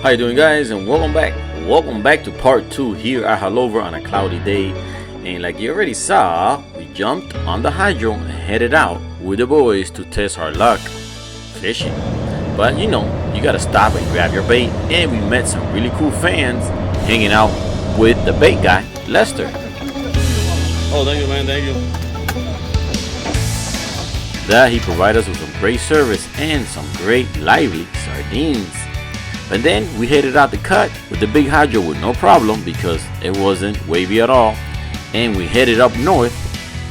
How you doing, guys, and welcome back to part 2 here at Haulover on a cloudy day. And like you already saw, we jumped on the hydro and headed out with the boys to test our luck fishing. But you know, you gotta stop and grab your bait, and we met some really cool fans hanging out with the bait guy, Lester. Oh, thank you, man, thank you. That he provided us with some great service and some great lively sardines. And then we headed out the cut with the big hydro with no problem because it wasn't wavy at all. And we headed up north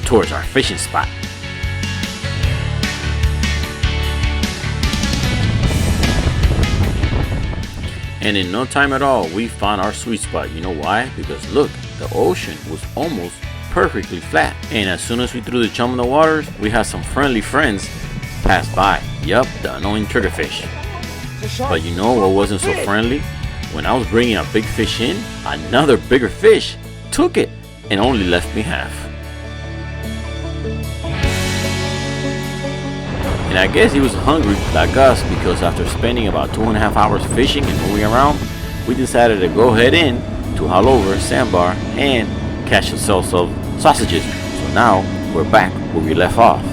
towards our fishing spot. And in no time at all, we found our sweet spot. You know why? Because look, the ocean was almost perfectly flat. And as soon as we threw the chum in the waters, we had some friendly friends pass by. Yup, the annoying triggerfish. But you know what wasn't so friendly? When I was bringing a big fish in, another bigger fish took it and only left me half. And I guess he was hungry like us, because after spending about 2.5 hours fishing and moving around, we decided to go head in to Haulover, Sandbar, and catch ourselves some sausages. So now we're back where we left off.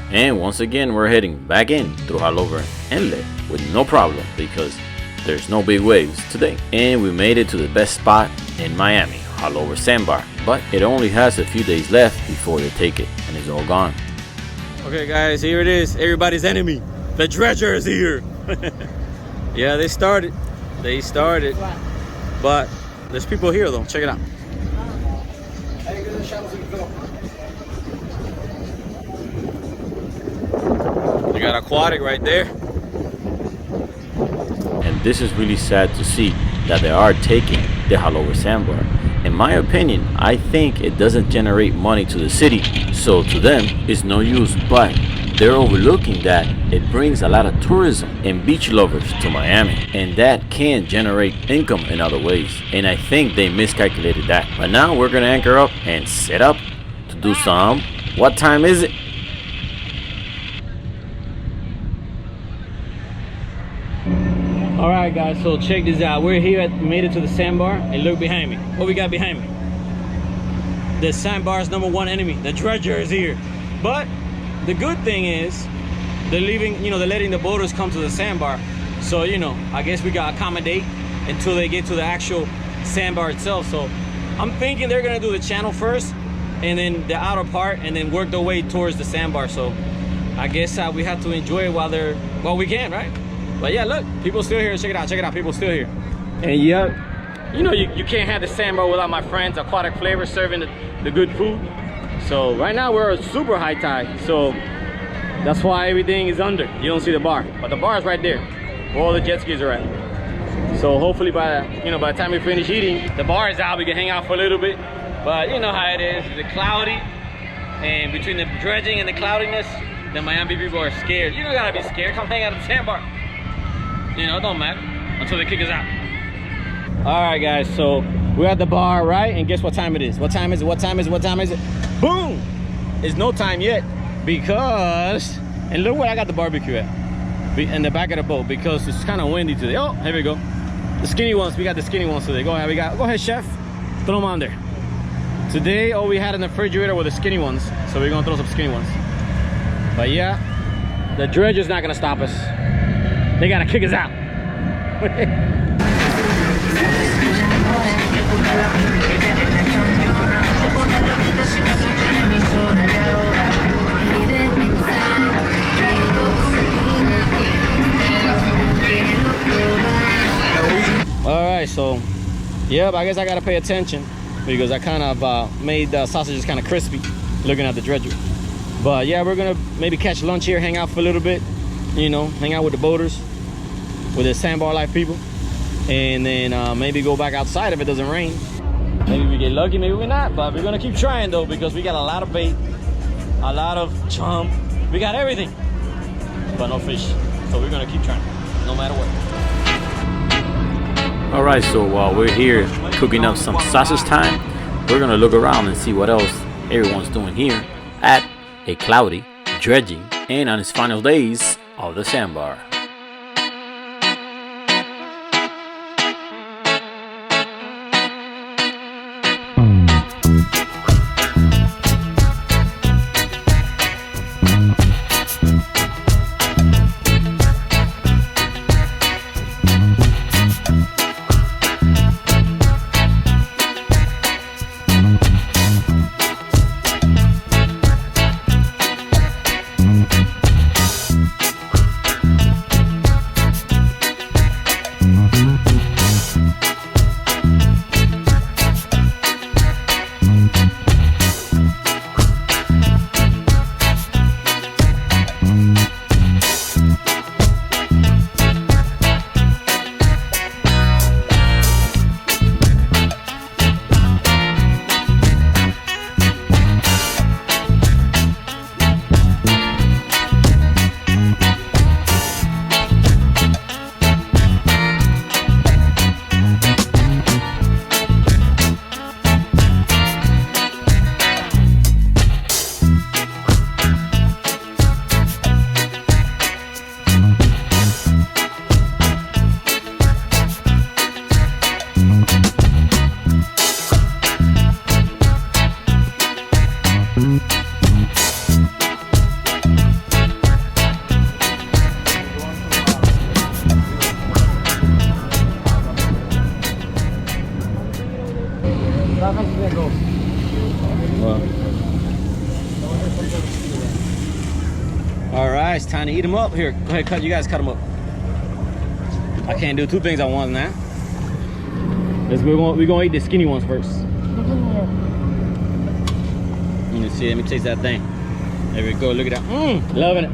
And once again, we're heading back in through Haulover Inlet with no problem because there's no big waves today. And we made it to the best spot in Miami, Haulover Sandbar. But it only has a few days left before they take it and it's all gone. Okay, guys, here it is. Everybody's enemy. The dredger is here. Yeah, they started. But there's people here though. Check it out. You got aquatic right there. And this is really sad to see that they are taking the Haulover Sandbar. In my opinion, I think it doesn't generate money to the city, so to them it's no use, but they're overlooking that it brings a lot of tourism and beach lovers to Miami, and that can generate income in other ways. And I think they miscalculated that. But now we're gonna anchor up and set up to do some, what time is it? All right, guys, so check this out. We're here made it to the Sandbar, and look behind me. What we got behind me? The Sandbar's #1 enemy, the dredger, is here. But the good thing is they're leaving, they're letting the boaters come to the Sandbar. So, I guess we gotta accommodate until they get to the actual Sandbar itself. So I'm thinking they're gonna do the channel first and then the outer part and then work their way towards the Sandbar. So I guess we have to enjoy it while we can, right? But yeah, look, people still here. Check it out, people still here. And yeah, you can't have the Sandbar without my friends, Aquatic Flavor, serving the good food. So right now we're at super high tide, so that's why everything is under. You don't see the bar, but the bar is right there where all the jet skis are at. So hopefully by the time we finish eating, the bar is out, we can hang out for a little bit. But you know how it is, it's cloudy, and between the dredging and the cloudiness, the Miami people are scared. You don't gotta be scared, come hang out at the Sandbar. It don't matter until they kick us out. All right, guys, so we're at the bar, right? And guess what time it is? What time is it? Boom! It's no time yet because, and look where I got the barbecue at, in the back of the boat, because it's kind of windy today. Oh, here we go. The skinny ones, we got the skinny ones today. Go ahead, chef, throw them on there. Today, all we had in the refrigerator were the skinny ones, so we're gonna throw some skinny ones. But yeah, the dredger's not gonna stop us. They gotta kick us out. All right, so yep, I guess I gotta pay attention because I kind of made the sausages kind of crispy looking at the dredger. But yeah, we're gonna maybe catch lunch here, hang out for a little bit, hang out with the boaters, with the Sandbar life people. and then maybe go back outside if it doesn't rain. Maybe we get lucky, maybe we're not, but we're gonna keep trying though, because we got a lot of bait, a lot of chump, we got everything, but no fish. So we're gonna keep trying, no matter what. All right, so while we're here cooking up some sausage time, we're gonna look around and see what else everyone's doing here at a cloudy, dredging, and on its final days of the Sandbar. All right, it's time to eat them up. Here, go ahead, you guys cut them up. I can't do two things at once now. We're gonna eat the skinny ones first. Let me see, let me taste that thing. There we go, look at that. Loving it.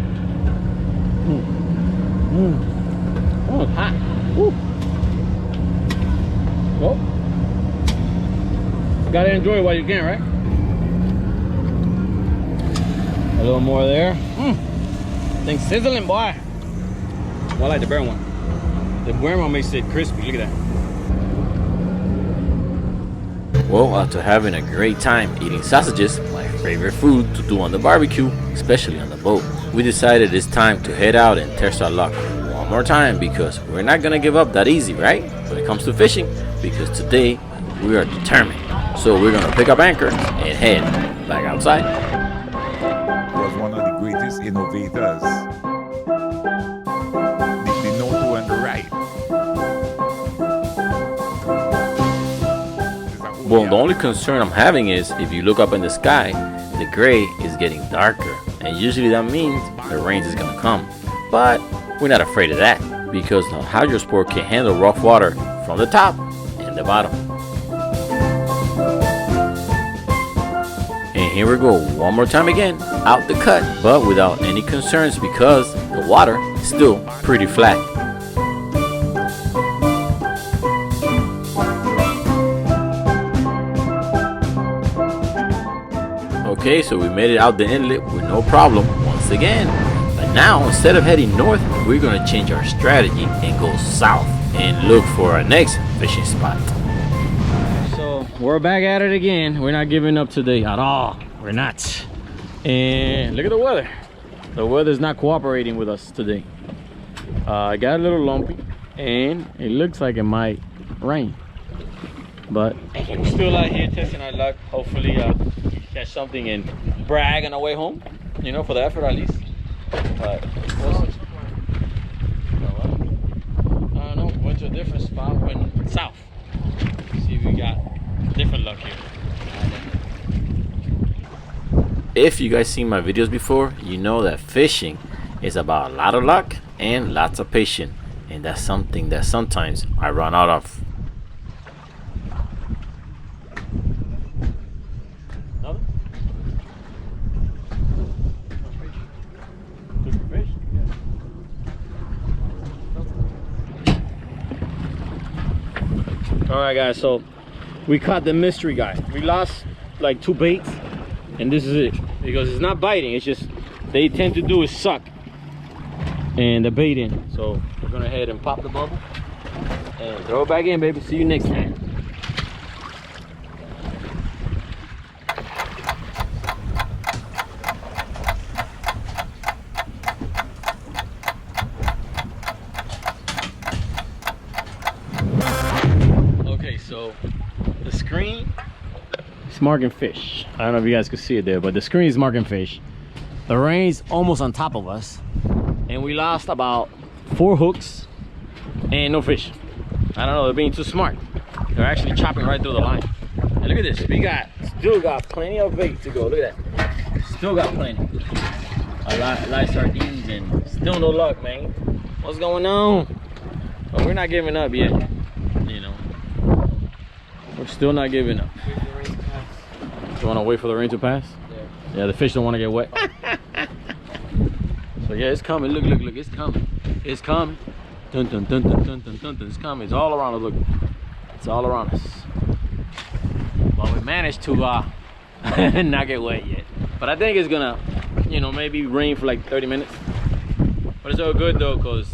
Oh, it's hot. Woo. Well, gotta enjoy it while you can, right? A little more there. Thing's sizzling, boy. Well, I like the burn one. The burn one makes it crispy. Look at that. Well, after having a great time eating sausages, my favorite food to do on the barbecue, especially on the boat, we decided it's time to head out and test our luck one more time, because we're not gonna give up that easy, right? When it comes to fishing, because today we are determined. So we're gonna pick up anchor and head back outside. Was one of the greatest innovators. The know to and the right. Well, the only concern I'm having is if you look up in the sky, the gray is getting darker, and usually that means the rain is gonna come. But we're not afraid of that, because the hydrosport can handle rough water from the top and the bottom. And here we go one more time again, out the cut, but without any concerns, because the water is still pretty flat. Okay, so we made it out the inlet with no problem once again. But now, instead of heading north, we're gonna change our strategy and go south and look for our next fishing spot. So we're back at it again. We're not giving up today at all. We're not. And look at the weather. The weather's not cooperating with us today. It got a little lumpy, and it looks like it might rain. But we're still out here testing our luck. Hopefully catch something and brag on our way home, you know, for the effort at least. But we'll see. I don't know, went to a different spot, went south. See if we got different luck here. If you guys seen my videos before, you know that fishing is about a lot of luck and lots of patience, and that's something that sometimes I run out of. All right, guys, so we caught the mystery guy. We lost like 2 baits, and this is it. Because it's not biting, it's just they tend to do is suck and the bait in. So we're gonna head and pop the bubble and throw it back in, baby. See you next time. Okay, so the screen is marking fish. I don't know if you guys can see it there, but the screen is marking fish. The rain's almost on top of us, and we lost about 4 hooks and no fish. I don't know, they're being too smart. They're actually chopping right through the line. And look at this, we still got plenty of bait to go. Look at that, still got plenty. A lot of sardines and still no luck, man. What's going on? But we're not giving up yet, you know. We're still not giving up. You want to wait for the rain to pass? Yeah, the fish don't want to get wet. So yeah, it's coming. Look, it's coming. It's coming. Dun, dun, dun, dun, dun, dun, dun, dun. It's coming. It's all around us. Look, it's all around us. But we managed to not get wet yet. But I think it's gonna, you know, maybe rain for like 30 minutes. But it's all good though, cause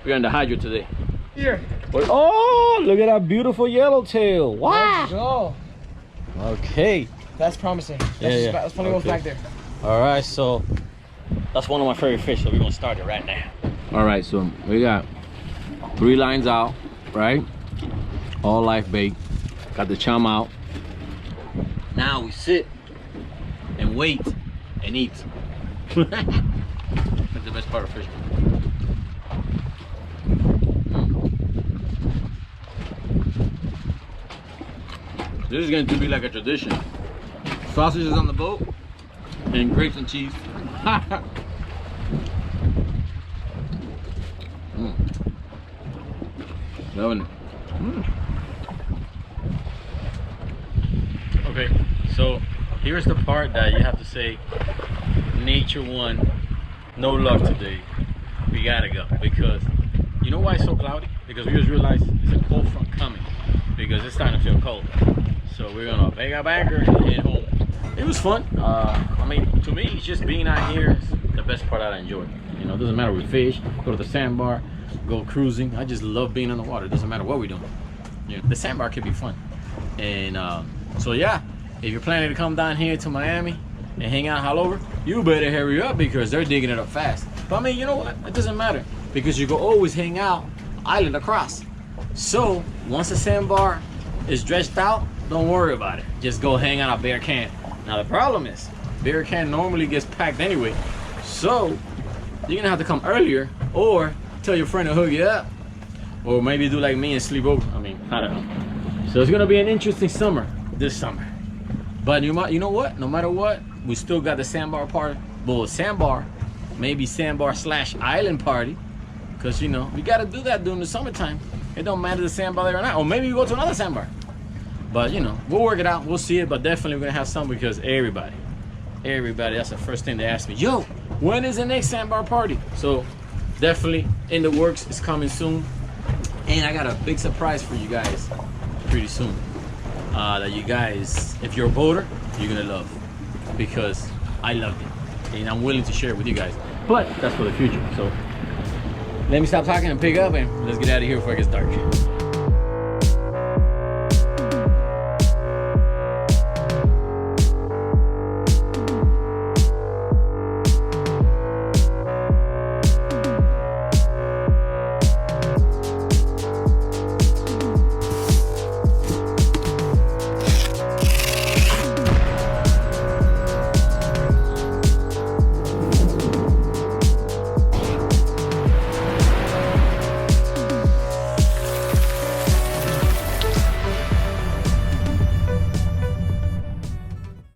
we're on the hydro today. Here. Oh, look at that beautiful yellowtail! Wow. Let's go. Okay. That's promising. Yeah, That's funny what's back there. All right, so that's one of my favorite fish, so we're gonna start it right now. All right, so we got 3 lines out, right? All live bait. Got the chum out. Now we sit and wait and eat. That's the best part of fishing. This is going to be like a tradition. Sausages on the boat and grapes and cheese. Loving it. Okay, so here's the part that you have to say, nature won, no luck today. We gotta go, because you know why it's so cloudy? Because we just realized there's a cold front coming, because it's starting to feel cold. So we're gonna pick up anchor and head home. It was fun. I mean, to me, it's just being out here is the best part that I enjoy. You know, it doesn't matter, we fish, go to the sandbar, go cruising. I just love being on the water. It doesn't matter what we're doing. You know, the sandbar can be fun. And so yeah, if you're planning to come down here to Miami and hang out Haulover, you better hurry up, because they're digging it up fast. But I mean, you know what? It doesn't matter, because you can always hang out island across. So once the sandbar is dredged out, don't worry about it. Just go hang out at Bear Can. Now the problem is, Bear Can normally gets packed anyway. So you're gonna have to come earlier, or tell your friend to hook you up, or maybe do like me and sleep over. I mean, I don't know. So it's gonna be an interesting summer this summer. But you know what? No matter what, we still got the sandbar party. Well, sandbar, maybe sandbar / island party, because you know we gotta do that during the summertime. It don't matter the sandbar there or not, or maybe we go to another sandbar. But you know, we'll work it out. We'll see it. But definitely we're gonna have some, because everybody, that's the first thing they ask me. Yo, when is the next sandbar party? So definitely in the works. It's coming soon, and I got a big surprise for you guys pretty soon. That you guys, if you're a boater, you're gonna love, because I loved it, and I'm willing to share it with you guys. But that's for the future. So let me stop talking and pick up, and let's get out of here before it gets dark.